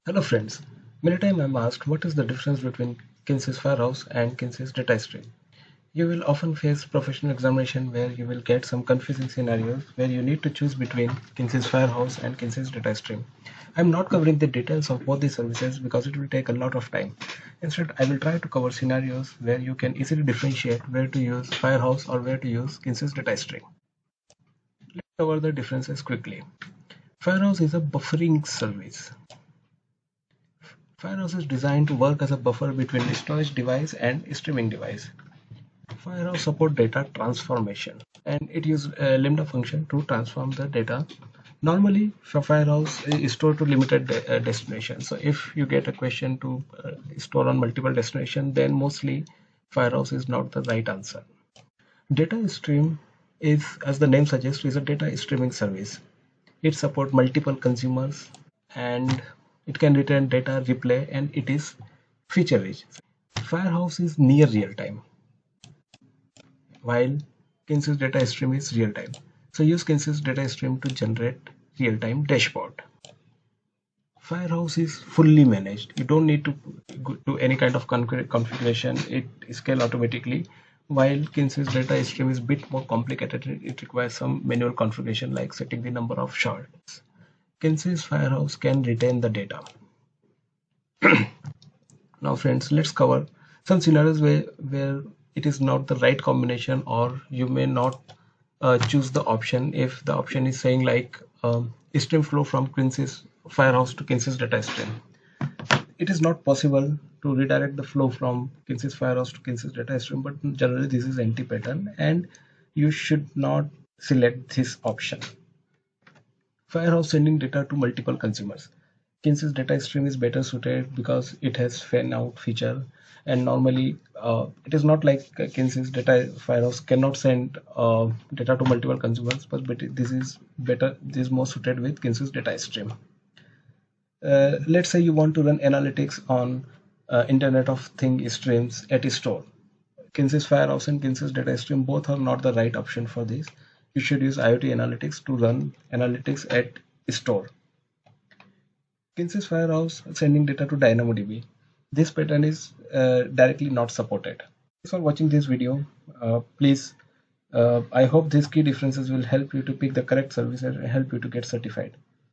Hello friends, many times I'm asked what is the difference between Kinesis Firehouse and Kinesis Data Stream. You will often face professional examination where you will get some confusing scenarios where you need to choose between Kinesis Firehouse and Kinesis Data Stream. I'm not covering the details of both these services because it will take a lot of time. Instead, I will try to cover scenarios where you can easily differentiate where to use Firehouse or where to use Kinesis Data Stream. Let's cover the differences quickly. Firehouse is a buffering service. Firehouse is designed to work as a buffer between the storage device and streaming device. Firehouse support data transformation, and it uses a lambda function to transform the data. Normally, Firehouse is stored to limited destination. So if you get a question to store on multiple destination, then mostly Firehouse is not the right answer. Data stream is, as the name suggests, is a data streaming service. It supports multiple consumers and it can return data replay and it is feature rich. Firehouse is near real time while Kinesis data stream is real time. So use Kinesis data stream to generate real time dashboard. Firehouse is fully managed. You don't need to do any kind of configuration. It scales automatically. While Kinesis data stream is a bit more complicated, it requires some manual configuration like setting the number of shards. Kinesis Firehouse can retain the data. Now friends, let's cover some scenarios where it is not the right combination or you may not choose the option if the option is saying like stream flow from Kinesis Firehouse to Kinesis data stream. It is not possible to redirect the flow from Kinesis Firehouse to Kinesis data stream, but generally this is anti-pattern and you should not select this option. Firehouse sending data to multiple consumers. Kinesis data stream is better suited because it has fan out feature, and normally it is not like Kinesis data Firehouse cannot send data to multiple consumers, but this is better. This is more suited with Kinesis data stream. Let's say you want to run analytics on Internet of Things streams at a store. Kinesis Firehouse and Kinesis data stream both are not the right option for this. You should use IoT analytics to run analytics at store. Kinesis Firehouse sending data to DynamoDB. This pattern is directly not supported. Thanks for watching this video. Please, I hope these key differences will help you to pick the correct service and help you to get certified.